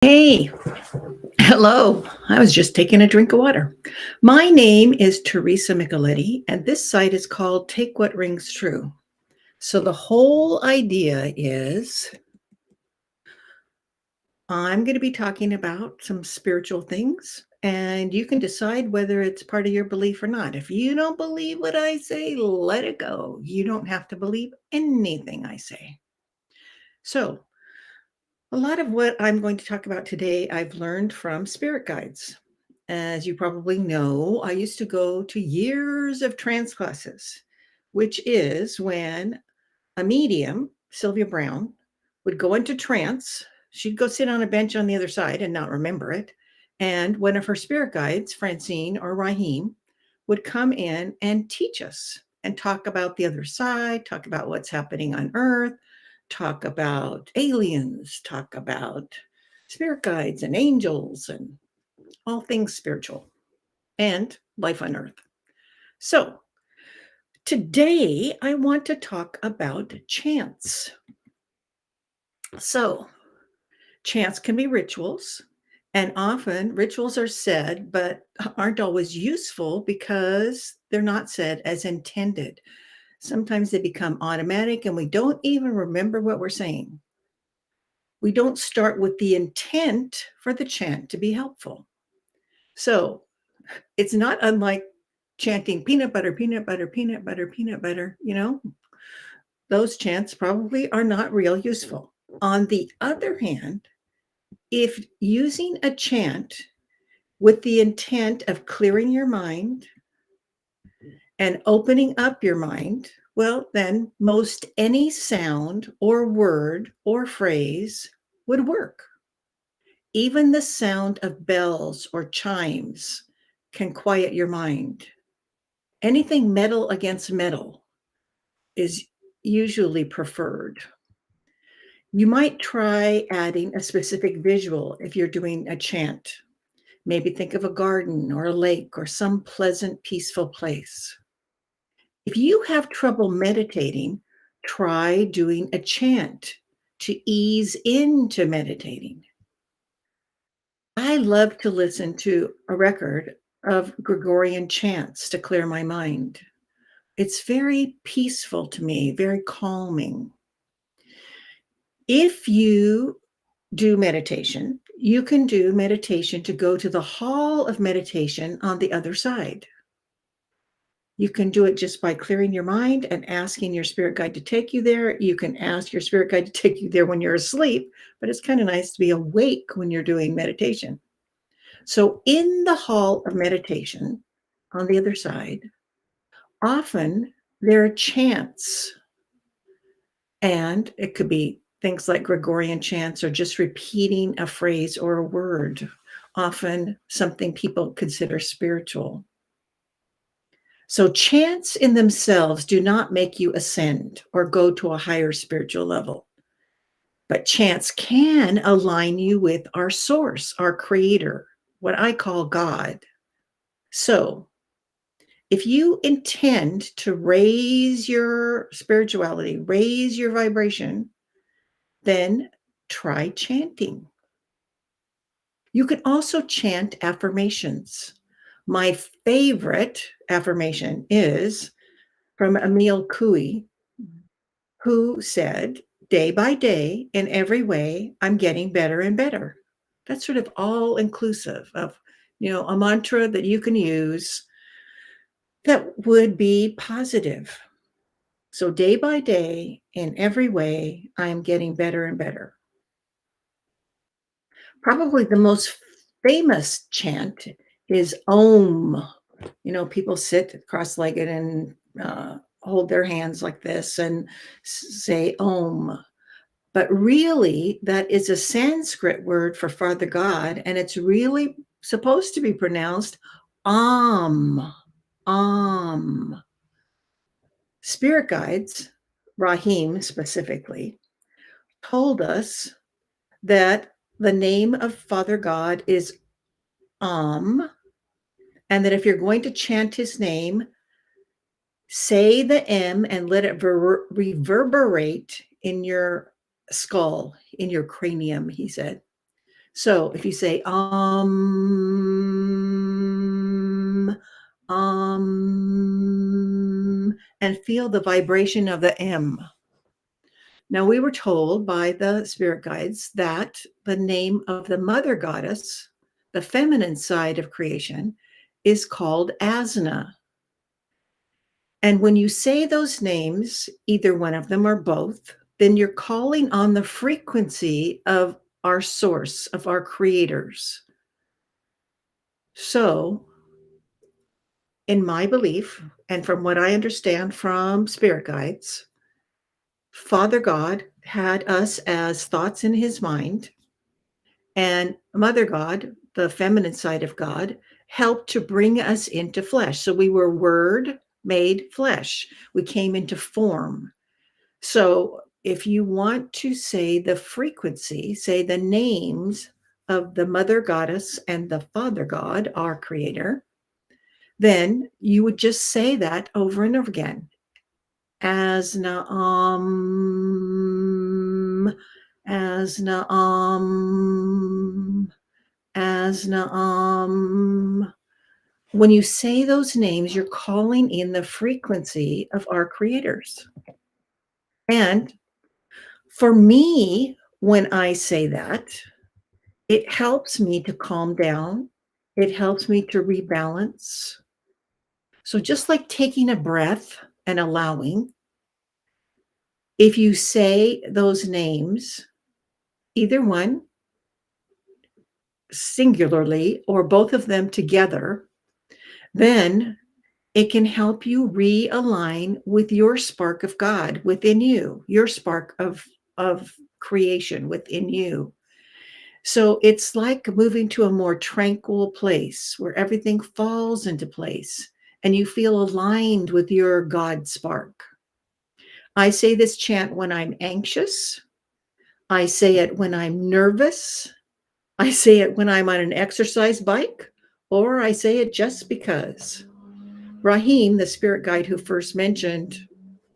Hey, hello. I was just taking a drink of water. My name is Teresa Micheletti, and this site is called Take What Rings True. So, the whole idea is I'm going to be talking about some spiritual things, and you can decide whether it's part of your belief or not. If you don't believe what I say, let it go. You don't have to believe anything I say. So, a lot of what I'm going to talk about today, I've learned from spirit guides. As you probably know, I used to go to years of trance classes, which is when a medium, Sylvia Brown, would go into trance. She'd go sit on a bench on the other side and not remember it. And one of her spirit guides, Francine or Rahim, would come in and teach us and talk about the other side, talk about what's happening on Earth, talk about aliens, talk about spirit guides and angels and all things spiritual and life on Earth. So, today I want to talk about chants. So, chants can be rituals, and often rituals are said but aren't always useful because they're not said as intended. Sometimes they become automatic and we don't even remember what we're saying. We don't start with the intent for the chant to be helpful. So it's not unlike chanting peanut butter, peanut butter, peanut butter, peanut butter. Those chants probably are not real useful. On the other hand, if using a chant with the intent of clearing your mind and opening up your mind, well, then most any sound or word or phrase would work. Even the sound of bells or chimes can quiet your mind. Anything metal against metal is usually preferred. You might try adding a specific visual if you're doing a chant. Maybe think of a garden or a lake or some pleasant, peaceful place. If you have trouble meditating, try doing a chant to ease into meditating. I love to listen to a record of Gregorian chants to clear my mind. It's very peaceful to me, very calming. If you do meditation, you can do meditation to go to the hall of meditation on the other side. You can do it just by clearing your mind and asking your spirit guide to take you there. You can ask your spirit guide to take you there when you're asleep, but it's kind of nice to be awake when you're doing meditation. So, in the hall of meditation on the other side, often there are chants, and it could be things like Gregorian chants or just repeating a phrase or a word, often something people consider spiritual. So, chants in themselves do not make you ascend or go to a higher spiritual level, but chants can align you with our source, our creator, what I call God. So, if you intend to raise your spirituality, raise your vibration, then try chanting. You can also chant affirmations. My favorite affirmation is from Emil Coué, who said, day by day, in every way, I'm getting better and better. That's sort of all inclusive of, a mantra that you can use that would be positive. So day by day, in every way, I am getting better and better. Probably the most famous chant is Om. People sit cross-legged and hold their hands like this and say Om. But really, that is a Sanskrit word for Father God, and it's really supposed to be pronounced Om. Om. Spirit guides, Rahim specifically, told us that the name of Father God is Om, and that if you're going to chant his name, say the M and let it reverberate in your skull, in your cranium, he said. So if you say and feel the vibration of the M. Now, we were told by the spirit guides that the name of the mother goddess, the feminine side of creation, is called Asna. And when you say those names, either one of them or both, then you're calling on the frequency of our source, of our creators. So, in my belief, and from what I understand from spirit guides, Father God had us as thoughts in his mind, and Mother God, the feminine side of God, helped to bring us into flesh. So we were word made flesh. We came into form. So if you want to say the frequency, say the names of the mother goddess and the father god, our creator, then you would just say that over and over again. Asna Asna Asna. When you say those names, you're calling in the frequency of our creators. And for me, when I say that, it helps me to calm down. It helps me to rebalance. So just like taking a breath and allowing, if you say those names, either one singularly or both of them together, then it can help you realign with your spark of God within you, your spark of creation within you. So it's like moving to a more tranquil place where everything falls into place and you feel aligned with your God spark. I say this chant when I'm anxious. I say it when I'm nervous. I say it when I'm on an exercise bike, or I say it just because. Rahim, the spirit guide who first mentioned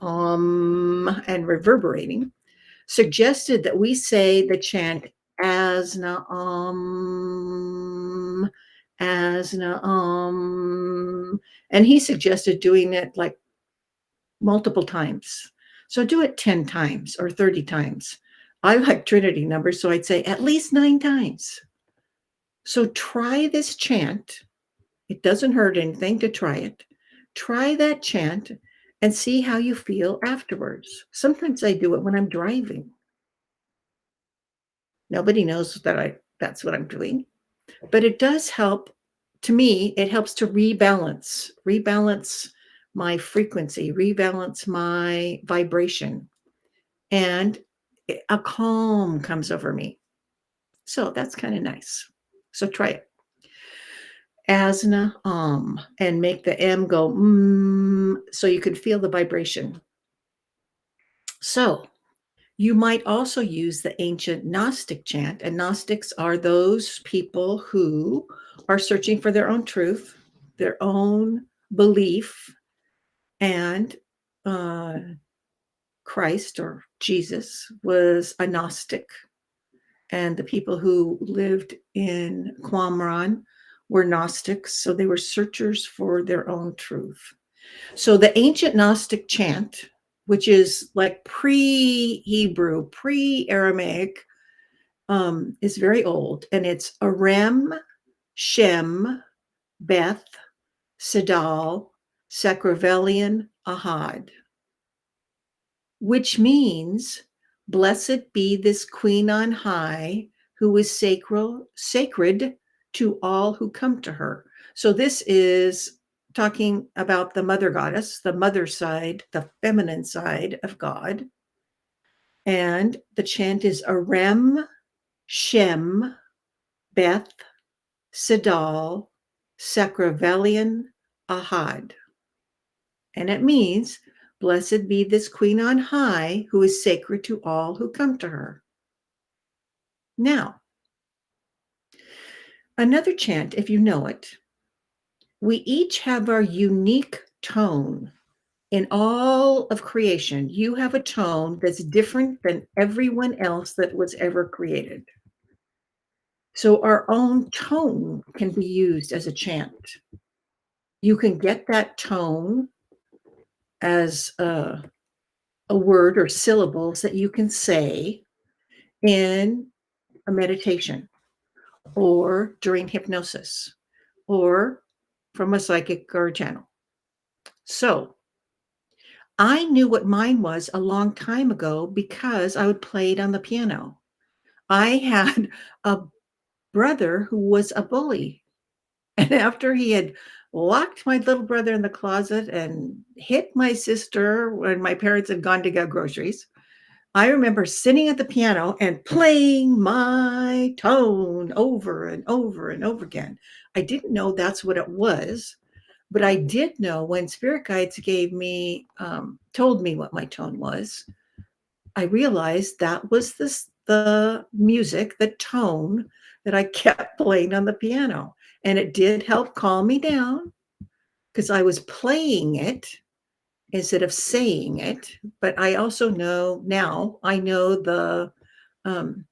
and reverberating, suggested that we say the chant asna asna and he suggested doing it like multiple times. So do it 10 times or 30 times. I like Trinity numbers, so I'd say at least 9 times. So try this chant. It doesn't hurt anything to try it. Try that chant and see how you feel afterwards. Sometimes I do it when I'm driving. Nobody knows that that's what I'm doing, but it does help. To me, it helps to rebalance my frequency, rebalance my vibration, and a calm comes over me. So that's kind of nice. So try it. Asna and make the M go so you can feel the vibration. So you might also use the ancient Gnostic chant, and Gnostics are those people who are searching for their own truth, their own belief, and Christ or Jesus was a Gnostic. And the people who lived in Qumran were Gnostics, so they were searchers for their own truth. So the ancient Gnostic chant, which is like pre-Hebrew, pre-Aramaic, is very old, and it's Arem, Shem, Beth, Sedal, Sacravelian, Ahad, which means, blessed be this queen on high, who is sacred to all who come to her. So this is talking about the mother goddess, the mother side, the feminine side of God. And the chant is Arem, Shem, Beth, Sedal, Sacravelian, Ahad. And it means, blessed be this queen on high, who is sacred to all who come to her. Now, another chant, if you know it, we each have our unique tone. In all of creation, you have a tone that's different than everyone else that was ever created. So our own tone can be used as a chant. You can get that tone as a word or syllables that you can say in a meditation or during hypnosis or from a psychic or a channel. So I knew what mine was a long time ago because I would play it on the piano. I had a brother who was a bully. And after he had locked my little brother in the closet and hit my sister when my parents had gone to get groceries, I remember sitting at the piano and playing my tone over and over and over again. I didn't know that's what it was, but I did know when spirit guides told me what my tone was. I realized that was the music, the tone that I kept playing on the piano. And it did help calm me down because I was playing it instead of saying it. But I also know now, I know the um,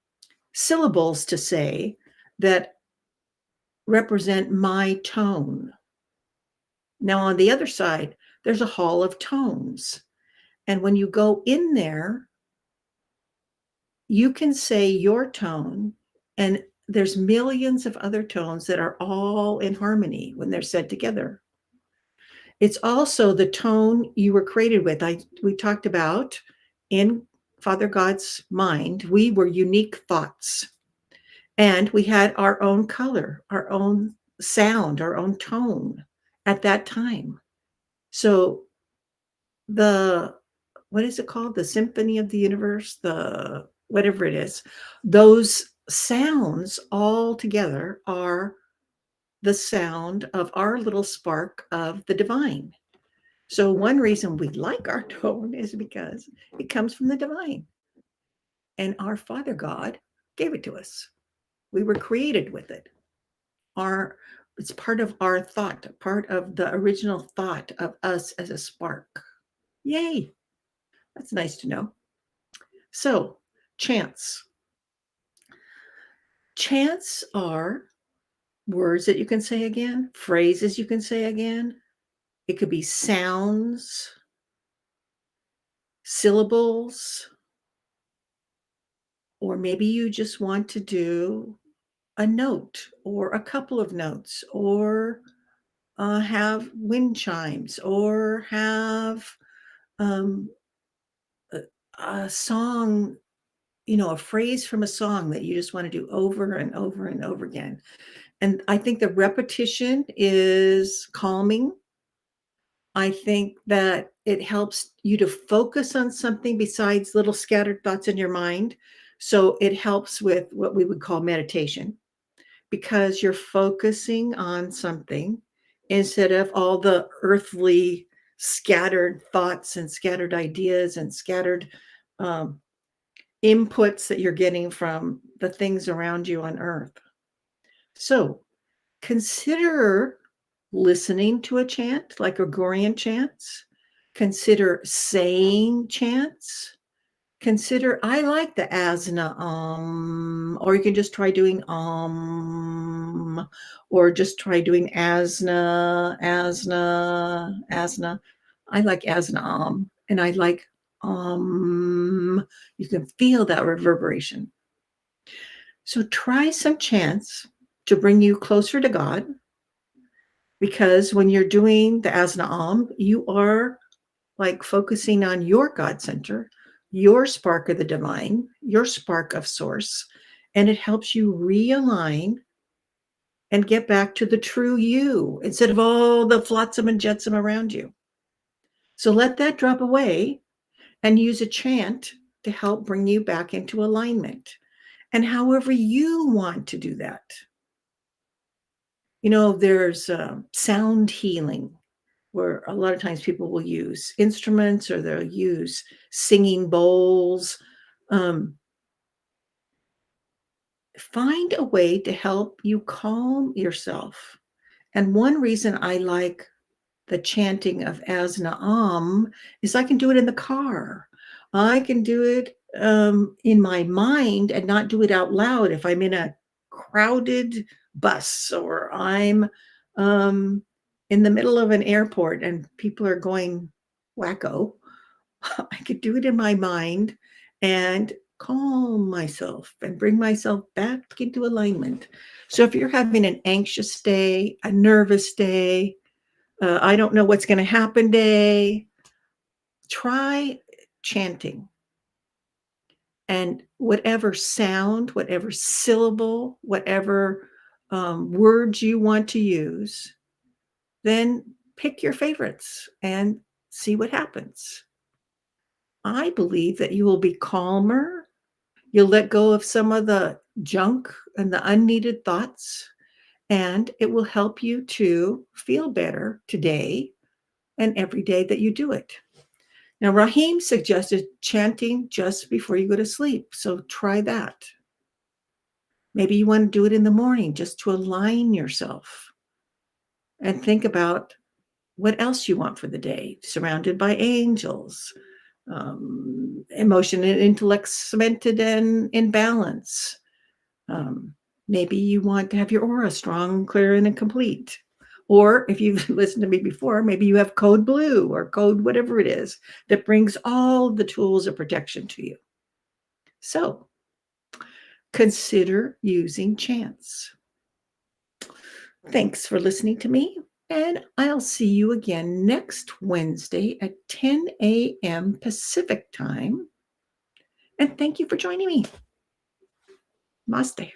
syllables to say that represent my tone. Now, on the other side, there's a hall of tones. And when you go in there, you can say your tone, and there's millions of other tones that are all in harmony when they're said together. It's also the tone you were created with. We talked about in Father God's mind, we were unique thoughts, and we had our own color, our own sound, our own tone at that time. So the what is it called? The symphony of the universe, the whatever it is, those sounds all together are the sound of our little spark of the divine. So one reason we like our tone is because it comes from the divine, and our Father God gave it to us. We were created with it. Our It's part of our thought, part of the original thought of us as a spark. Yay! That's nice to know. So, chants. Chants are words that you can say again, phrases you can say again. It could be sounds, syllables, or maybe you just want to do a note or a couple of notes, or have wind chimes, or have um, a, a song, a phrase from a song that you just want to do over and over and over again. And I think the repetition is calming. I think that it helps you to focus on something besides little scattered thoughts in your mind. So it helps with what we would call meditation because you're focusing on something instead of all the earthly scattered thoughts and scattered ideas and scattered um, inputs that you're getting from the things around you on earth. So consider listening to a chant like Gregorian chants. Consider saying chants. Consider, I like the asana, or you can just try doing or just try doing asana, asana, asana. I like asana, and I like you can feel that reverberation. So try some chants to bring you closer to God, because when you're doing the asana you are like focusing on your God center, your spark of the divine, your spark of source, and it helps you realign and get back to the true you instead of all the flotsam and jetsam around you. So let that drop away and use a chant to help bring you back into alignment. And however you want to do that. There's sound healing where a lot of times people will use instruments or they'll use singing bowls. Um, find a way to help you calm yourself. And one reason I like the chanting of Asna is I can do it in the car. I can do it in my mind and not do it out loud if I'm in a crowded bus, or I'm in the middle of an airport and people are going wacko, I could do it in my mind and calm myself and bring myself back into alignment. So if you're having an anxious day, a nervous day, I don't know what's going to happen day, try chanting. And whatever sound, whatever syllable, whatever words you want to use, then pick your favorites and see what happens. I believe that you will be calmer. You'll let go of some of the junk and the unneeded thoughts, and it will help you to feel better today and every day that you do it. Now, Rahim suggested chanting just before you go to sleep, so try that. Maybe you want to do it in the morning just to align yourself and think about what else you want for the day, surrounded by angels, emotion and intellect cemented and in balance. Um, Maybe you want to have your aura strong, clear, and complete. Or if you've listened to me before, maybe you have code blue or code whatever it is that brings all the tools of protection to you. So consider using chants. Thanks for listening to me, and I'll see you again next Wednesday at 10 a.m. Pacific time. And thank you for joining me. Namaste.